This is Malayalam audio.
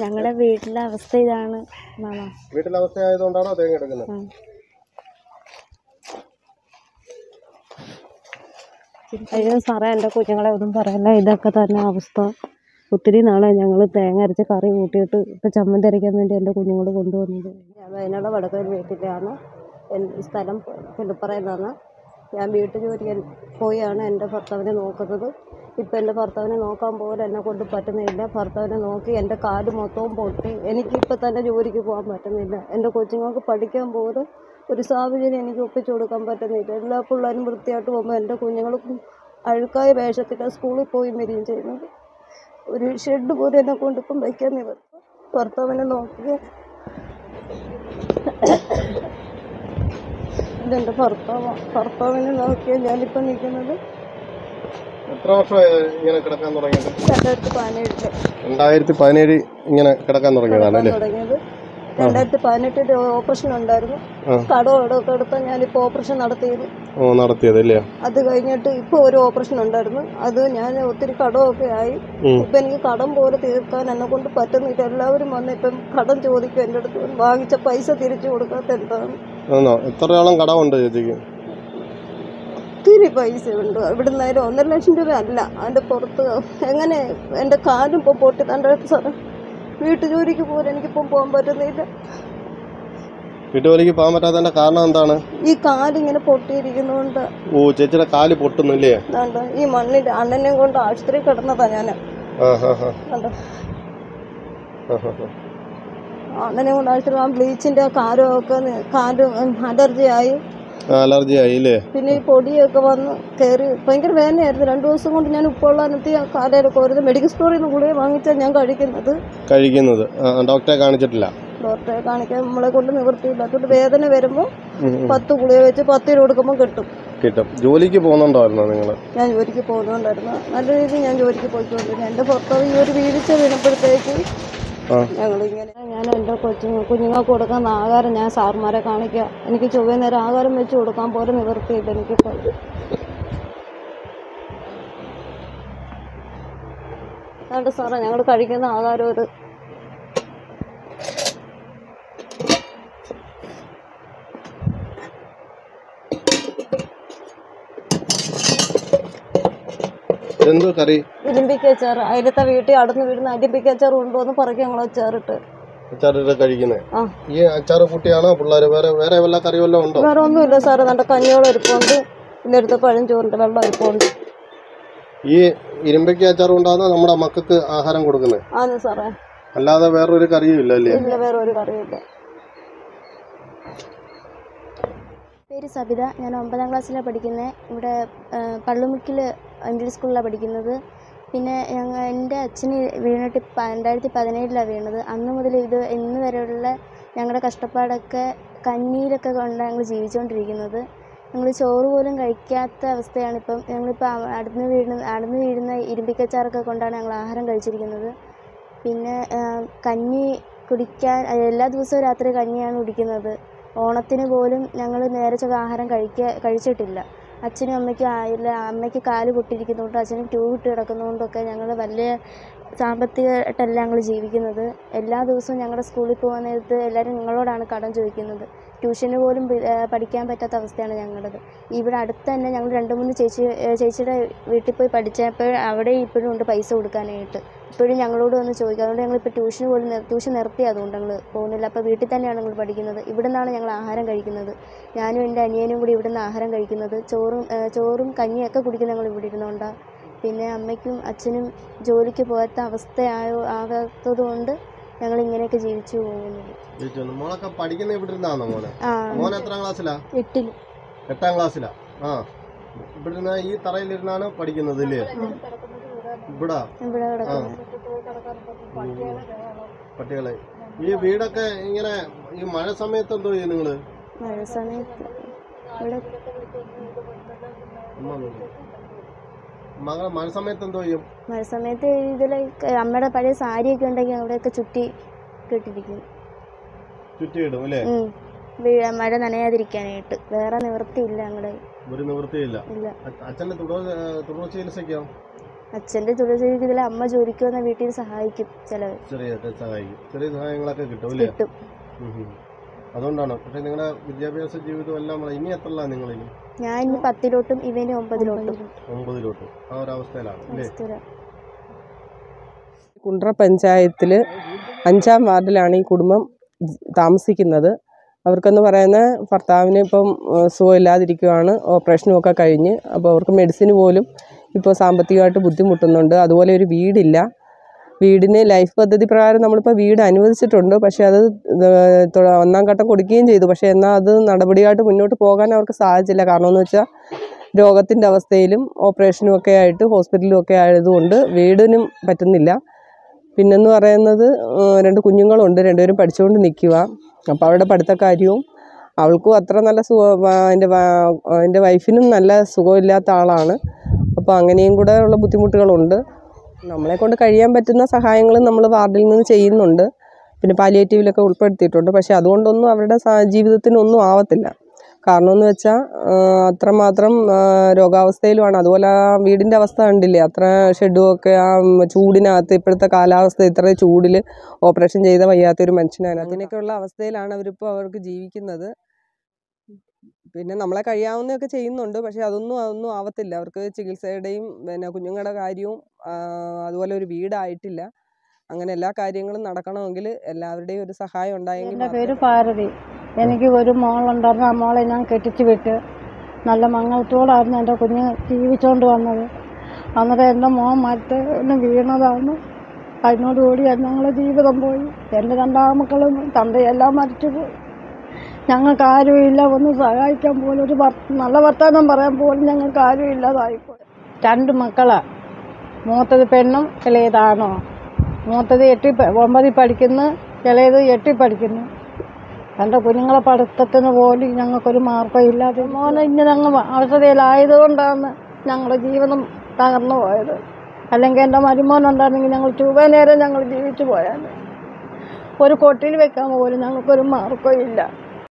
ഞങ്ങളുടെ വീട്ടിലെ അവസ്ഥ ഇതാണ് മാമ. വീട്ടിലെ അവസ്ഥ ആയതുകൊണ്ടാണോ തേങ്ങ എടുക്കുന്നത്? അയ്യോ സാറേ, എൻ്റെ കുഞ്ഞുങ്ങളെ ഒന്നും പറയല്ല. ഇതൊക്കെ തന്നെ അവസ്ഥ. ഒത്തിരി നാളായി ഞങ്ങൾ തേങ്ങ അരച്ച് കറി കൂട്ടിയിട്ട് ഇപ്പം ചമ്മന്തി അരയ്ക്കാൻ വേണ്ടി എൻ്റെ കുഞ്ഞുങ്ങൾ കൊണ്ടുവന്നത്. വയനാട് വടക്കൻ വീട്ടിലാണ് സ്ഥലം, പുല്ലുപ്പറയിലാണ്. ഞാൻ വീട്ടു ജോലി പോയാണ് എൻ്റെ ഭർത്താവിനെ നോക്കുന്നത്. ഇപ്പം എൻ്റെ ഭർത്താവിനെ നോക്കാൻ പോലും എന്നെ കൊണ്ട് പറ്റുന്നില്ല. ഭർത്താവിനെ നോക്കി എൻ്റെ കാല് മൊത്തവും പൊട്ടി. എനിക്കിപ്പോൾ തന്നെ ജോലിക്ക് പോകാൻ പറ്റുന്നില്ല. എൻ്റെ കൊച്ചുങ്ങൾക്ക് പഠിക്കാൻ പോലും ഒരു സാഹചര്യം എനിക്ക് ഒപ്പിച്ചു കൊടുക്കാൻ പറ്റുന്നില്ല. എല്ലാ പിള്ളേരും വൃത്തിയായിട്ട് പോകുമ്പോൾ എൻ്റെ കുഞ്ഞുങ്ങൾക്കും അഴുക്കായ വേഷത്തിൽ സ്കൂളിൽ പോയി വരികയും ചെയ്യുന്നത്. ഒരു ഷെഡ് പോലും എന്നെ കൊണ്ടിപ്പം വയ്ക്കാൻ നിവർത്തി. ഭർത്താവിനെ നോക്കി ഇതെൻ്റെ ഭർത്താവിനെ നോക്കിയാൽ ഞാനിപ്പം നിൽക്കുന്നത്. എത്ര വർഷമായി ഇങ്ങനെ കിടക്കാൻ തുടങ്ങിയത്? 2017 ഇങ്ങനെ കിടക്കാൻ തുടങ്ങിയതാണ് അല്ലേ? 2018 ഓപ്പറേഷൻ ഉണ്ടായിരുന്നു. കടമൊക്കെ എടുത്താൽ ഞാനിപ്പോൾ ഓപ്പറേഷൻ നടത്തിയതല്ലേ? അത് കഴിഞ്ഞിട്ട് ഇപ്പോൾ ഒരു ഓപ്പറേഷൻ ഉണ്ടായിരുന്നു. അത് ഞാൻ ഒത്തിരി കടമൊക്കെ ആയി. ഇപ്പം എനിക്ക് കടം പോലെ തീർക്കാൻ എന്നെ കൊണ്ട് പറ്റുന്നില്ല. എല്ലാവരും വന്ന് ഇപ്പം കടം ചോദിക്കും എൻ്റെ അടുത്ത്. വാങ്ങിച്ച പൈസ തിരിച്ചു കൊടുക്കാത്ത എന്താണ്? എത്രയോളം കടമുണ്ട് ചേച്ചിക്ക്? ഒത്തിരി പൈസ ഉണ്ട്. ഇവിടുന്ന് 1.5 ലക്ഷം രൂപ അല്ല, അതിൻ്റെ പുറത്ത്. എങ്ങനെ എൻ്റെ കാലും ഇപ്പോൾ പൊട്ടി. തൻ്റെ സാറേ, വീട്ടു ജോലിക്ക് പോലും എനിക്കിപ്പം പോകാൻ പറ്റുന്നില്ല. വീട്ടുജോലിക്ക് പോകാൻ പറ്റാത്തതിന്റെ കാരണം എന്താണ്? ഈ കാലിങ്ങനെ പൊട്ടിയിരിക്കുന്നതുകൊണ്ട്. ചേച്ചിയുടെ കാല് പൊട്ടുന്നില്ലേ? ഈ മണ്ണിൽ അണ്ണനെയും കൊണ്ട് ആശുപത്രി കിടന്നതാ ഞാൻ. അണ്ണനെ കൊണ്ട് ആശുപത്രി. ബ്ലീച്ചിന്റെ കാലും അലർജി ആയി. പിന്നെ ഈ പൊടിയൊക്കെ വന്ന് കയറി ഭയങ്കര വേദനയായിരുന്നു. 2 ദിവസം കൊണ്ട് ഞാൻ ഉപ്പുള്ളാനെത്തി കാലയിലൊക്കെ വരുന്നത്. മെഡിക്കൽ സ്റ്റോറിൽ നിന്ന് ഗുളിക വാങ്ങിച്ചാൽ ഞാൻ കഴിക്കുന്നത്. ഡോക്ടറെ കാണിച്ചിട്ടില്ല? ഡോക്ടറെ കാണിക്കാൻ നമ്മളെ കൊണ്ട് നിവൃത്തിയില്ല. അതുകൊണ്ട് വേദന വരുമ്പോൾ 10 ഗുളിക വെച്ച് 10 രൂപ കൊടുക്കുമ്പോൾ കിട്ടും. ജോലിക്ക് പോകുന്നുണ്ടായിരുന്നോ നിങ്ങൾ? ഞാൻ ജോലിക്ക് പോകുന്നുണ്ടായിരുന്നു. നല്ല രീതിയിൽ ഞാൻ ജോലിക്ക് പോയിക്കൊണ്ടിരുന്നു. എൻ്റെ ഭർത്താവ് ഈ ഒരു വീഴ്ച വീണപ്പോഴത്തേക്ക് ഞങ്ങളിങ്ങനെ, ഞാൻ എൻ്റെ കുഞ്ഞുങ്ങൾക്ക് കൊടുക്കുന്ന ആഹാരം ഞാൻ സാർമാരെ കാണിക്കുക. എനിക്ക് ചൊവ്വ നേരം ആഹാരം വെച്ച് കൊടുക്കാൻ പോലും നിവൃത്തിയില്ല. എനിക്കിപ്പോൾ അതുകൊണ്ട് സാറേ, ഞങ്ങൾ കഴിക്കുന്ന ആഹാരം ഒരു ഇരുമ്പിക്കച്ചാർ. അതിലത്തെ വീട്ടിൽ അടുന്ന് വീടുന്ന അരിമ്പിക്കച്ചാർ കൊണ്ടുവന്ന് പറക്കി ഞങ്ങൾ അച്ചാറിട്ട് കഴിക്കുന്നത്. ഈ അച്ചാറ് കൂട്ടിയാണോ പിള്ളേർ? വേറെ വല്ല കറി വല്ലതും ഉണ്ടോ? വേറെ ഒന്നുമില്ല സാറേ. നല്ല കഞ്ഞിയോളം ഇരിപ്പുണ്ട്. ഇന്നെടുത്ത പഴഞ്ചോറിന്റെ വെള്ളം ഇരിപ്പുണ്ട്. ഈ ഇരുമ്പയ്ക്ക് അച്ചാർ കൊണ്ടാണ് നമ്മുടെ മക്കൾക്ക് ആഹാരം കൊടുക്കുന്നത്? ആണ് സാറേ. അല്ലാതെ വേറൊരു കറിയും ഇല്ല അല്ലേ? ഇല്ല, വേറെ ഒരു കറിയില്ല. പേര് സബിത. ഞാൻ 9ാം ക്ലാസ്സിലാണ് പഠിക്കുന്നത്. ഇവിടെ പള്ളുമുക്കിൽ ഇംഗ്ലീഷ് സ്കൂളിലാണ് പഠിക്കുന്നത്. പിന്നെ എൻ്റെ അച്ഛന് വീണിട്ട് 2017 വീണത്. അന്ന് മുതൽ ഇന്ന് വരെയുള്ള ഞങ്ങളുടെ കഷ്ടപ്പാടൊക്കെ കഞ്ഞിയിലൊക്കെ കൊണ്ടാണ് ഞങ്ങൾ ജീവിച്ചുകൊണ്ടിരിക്കുന്നത്. ഞങ്ങൾ ചോറ് പോലും കഴിക്കാത്ത അവസ്ഥയാണിപ്പം. ഞങ്ങളിപ്പോൾ അടന്ന് വീഴുന്ന ഇരുമ്പിക്കച്ചാറൊക്കെ കൊണ്ടാണ് ഞങ്ങൾ ആഹാരം കഴിച്ചിരിക്കുന്നത്. പിന്നെ കഞ്ഞി കുടിക്കാൻ എല്ലാ ദിവസവും രാത്രി കഞ്ഞിയാണ് കുടിക്കുന്നത്. ഓണത്തിന് പോലും ഞങ്ങൾ നേരെ ചൊവ്വെ ആഹാരം കഴിച്ചിട്ടില്ല. അച്ഛനും അമ്മയ്ക്ക് കാല് പൊട്ടിയിരിക്കുന്നതുകൊണ്ട് അച്ഛനും ട്യൂബ് ഇട്ട് കിടക്കുന്നതുകൊണ്ടൊക്കെ ഞങ്ങൾ വലിയ സാമ്പത്തികമായിട്ടല്ല ഞങ്ങൾ ജീവിക്കുന്നത്. എല്ലാ ദിവസവും ഞങ്ങളുടെ സ്കൂളിൽ പോകുന്ന നേരത്ത് എല്ലാവരും ഞങ്ങളോടാണ് കടം ചോദിക്കുന്നത്. ട്യൂഷന് പോലും പഠിക്കാൻ പറ്റാത്ത അവസ്ഥയാണ് ഞങ്ങളുടേത്. ഇവിടെ അടുത്ത് തന്നെ ഞങ്ങൾ 2-3 ചേച്ചിയുടെ വീട്ടിൽ പോയി പഠിച്ചപ്പോൾ അവിടെ ഇപ്പോഴും ഉണ്ട് പൈസ കൊടുക്കാനായിട്ട്. ഇപ്പോഴും ഞങ്ങളോട് വന്ന് ചോദിക്കുക. അതുകൊണ്ട് ഞങ്ങളിപ്പോൾ ട്യൂഷൻ നിർത്തി. അതുകൊണ്ട് ഞങ്ങൾ പോകുന്നില്ല. അപ്പോൾ വീട്ടിൽ തന്നെയാണ് ഞങ്ങൾ പഠിക്കുന്നത്. ഇവിടെ നിന്നാണ് ഞങ്ങൾ ആഹാരം കഴിക്കുന്നത്. ഞാനും എൻ്റെ അനിയനും കൂടി ഇവിടെ നിന്ന് ആഹാരം കഴിക്കുന്നത്. ചോറും കഞ്ഞിയൊക്കെ കുടിക്കുന്നത് ഞങ്ങൾ ഇവിടെ ഇരുന്നുകൊണ്ടാണ്. പിന്നെ അമ്മയ്ക്കും അച്ഛനും ജോലിക്ക് പോകാത്ത ആകാത്തത് കൊണ്ട് ഞങ്ങൾ ഇങ്ങനെയൊക്കെ ജീവിച്ചു പോകുന്നത്. 8ാം ക്ലാസ്സിലാ? ഇവിടുന്ന് ഈ തറയിലിരുന്നാണ് പഠിക്കുന്നത് അല്ലേ? ഇവിടെ പട്ടികളെ. ഈ വീടൊക്കെ ഇങ്ങനെ ഈ മഴ സമയത്ത് എന്തോ ചെയ്യും നിങ്ങള്? മഴ സമയത്ത് മഴ സമയത്ത് എന്തോ ചെയ്യും? മഴ സമയത്ത് ഇതിൽ അമ്മയുടെ പഴയ സാരിയൊക്കെ ഉണ്ടെങ്കിൽ അവിടെയൊക്കെ ചുറ്റിയിടും അല്ലേ? മഴ നനയാതിരിക്കാനായിട്ട്. വേറെ നിവൃത്തിയില്ല. ഞങ്ങളുടെ ഒരു നിവൃത്തിയില്ല. അച്ഛന്റെ തുടർ ചികിത്സയ്ക്കോ? അച്ഛൻ്റെ ജോലിയിൽ അമ്മ ജോലിക്ക് വന്ന വീട്ടിൽ സഹായിക്കും ചിലവ്. ചെറിയ സഹായങ്ങളൊക്കെ കിട്ടും അല്ലേ? കിട്ടും. അതുകൊണ്ടാണ്. പക്ഷെ നിങ്ങളുടെ വിദ്യാഭ്യാസ ജീവിതം എല്ലാം ഇനി എത്രല്ല നിങ്ങൾ ഇനി? ഞാൻ ഇനി 10-ലോട്ടും ഇവന് 9-ലോട്ടും. 9-ലോട്ടും ആ ഒരു അവസ്ഥയിലാണ് അല്ലേ? കുണ്ട്ര പഞ്ചായത്തിൽ 5-ാം വാർഡിലാണ് ഈ കുടുംബം താമസിക്കുന്നത്. അവർക്കെന്ന് പറയുന്ന ഭർത്താവിന് ഇപ്പം സുഖമില്ലാതിരിക്കുകയാണ്, ഓപ്പറേഷനും ഒക്കെ കഴിഞ്ഞ്. അപ്പോൾ അവർക്ക് മെഡിസിന് പോലും ഇപ്പോൾ സാമ്പത്തികമായിട്ട് ബുദ്ധിമുട്ടുന്നുണ്ട്. അതുപോലെ ഒരു വീടില്ല. വീടിന് ലൈഫ് പദ്ധതി പ്രകാരം നമ്മളിപ്പോൾ വീട് അനുവദിച്ചിട്ടുണ്ട്. പക്ഷേ അത് 1-ാം ഘട്ടം കൊടുക്കുകയും ചെയ്തു. പക്ഷേ എന്നാൽ അത് നടപടിയായിട്ട് മുന്നോട്ട് പോകാൻ അവർക്ക് സാധിച്ചില്ല. കാരണമെന്ന് വെച്ചാൽ രോഗത്തിൻ്റെ അവസ്ഥയിലും ഓപ്പറേഷനും ഒക്കെ ആയിട്ട് ഹോസ്പിറ്റലും ഒക്കെ ആയതുകൊണ്ട് വീടിനും പറ്റുന്നില്ല. പിന്നെന്ന് പറയുന്നത് 2 കുഞ്ഞുങ്ങളുണ്ട്, 2 പേരും പഠിച്ചുകൊണ്ട് നിൽക്കുക. അപ്പോൾ അവരുടെ പഠിത്തക്കാര്യവും അവൾക്കും അത്ര നല്ല എൻ്റെ വൈഫിനും നല്ല സുഖമില്ലാത്ത ആളാണ്. അപ്പോൾ അങ്ങനെയും കൂടെ ഉള്ള ബുദ്ധിമുട്ടുകളുണ്ട്. നമ്മളെക്കൊണ്ട് കഴിയാൻ പറ്റുന്ന സഹായങ്ങളും നമ്മൾ വാർഡിൽ നിന്ന് ചെയ്യുന്നുണ്ട്. പിന്നെ പാലിയേറ്റീവിലൊക്കെ ഉൾപ്പെടുത്തിയിട്ടുണ്ട്. പക്ഷേ അതുകൊണ്ടൊന്നും അവരുടെ ജീവിതത്തിനൊന്നും ആവത്തില്ല. കാരണമെന്ന് വെച്ചാൽ അത്രമാത്രം രോഗാവസ്ഥയിലുമാണ്. അതുപോലെ ആ വീടിൻ്റെ അവസ്ഥ കണ്ടില്ലേ, അത്ര ഷെഡുമൊക്കെ ആ ചൂടിനകത്ത്, ഇപ്പോഴത്തെ കാലാവസ്ഥ ഇത്ര ചൂടിൽ ഓപ്പറേഷൻ ചെയ്ത വയ്യാത്തൊരു മനുഷ്യനാണ്. അതിനൊക്കെയുള്ള അവസ്ഥയിലാണ് അവർക്ക് ജീവിക്കുന്നത്. പിന്നെ നമ്മളെ കഴിയാവുന്നതൊക്കെ ചെയ്യുന്നുണ്ട്. പക്ഷേ അതൊന്നും ആവത്തില്ല. അവർക്ക് ചികിത്സയുടെയും പിന്നെ കുഞ്ഞുങ്ങളുടെ കാര്യവും അതുപോലെ ഒരു വീടായിട്ടില്ല. അങ്ങനെ എല്ലാ കാര്യങ്ങളും നടക്കണമെങ്കിൽ എല്ലാവരുടെയും ഒരു സഹായം ഉണ്ടായെങ്കിൽ. എൻ്റെ പേര് പാർവതി. എനിക്ക് ഒരു മോളുണ്ടായിരുന്നു. ആ മോളെ ഞാൻ കെട്ടിച്ച് വിട്ട് നല്ല മംഗളത്തോടായിരുന്നു എൻ്റെ കുഞ്ഞ് ജീവിച്ചുകൊണ്ട് വന്നത്. അന്നേരം എൻ്റെ മോൻ മറ്റൊന്ന് വീണതാണ്. അതിനോടുകൂടി ഞങ്ങളുടെ ജീവിതം പോയി. എൻ്റെ 2 മക്കളും തന്തയെല്ലാം മരിച്ചുപോയി. ഞങ്ങൾക്ക് ആരുമില്ല, ഒന്ന് സഹായിക്കാൻ പോലും, ഒരു നല്ല വർത്തമാനം പറയാൻ പോലും ഞങ്ങൾക്ക് ആരും ഇല്ലാതായിപ്പോയി. 2 മക്കളാണ്. മൂത്തത് പെണ്ണും ഇളയതാണോ. മൂത്തത് 9-ൽ പഠിക്കുന്നു, ഇളയത് 8-ൽ പഠിക്കുന്നു. എൻ്റെ കുഞ്ഞുങ്ങളെ പഠിത്തത്തിന് പോലും ഞങ്ങൾക്കൊരു മാർഗം ഇല്ലാതെ മോനെ ഇങ്ങനെ അങ്ങ് അവസ്ഥയിലായതുകൊണ്ടാണ് ഞങ്ങളുടെ ജീവിതം തകർന്നു പോയത്. അല്ലെങ്കിൽ എൻ്റെ മരുമോനുണ്ടായിരുന്നെങ്കിൽ ഞങ്ങൾ ചുവനേരം ഞങ്ങൾ ജീവിച്ചു പോയാൽ. ഒരു കൊട്ടിൽ വെക്കാൻ പോലും ഞങ്ങൾക്കൊരു മാർഗം ഇല്ല.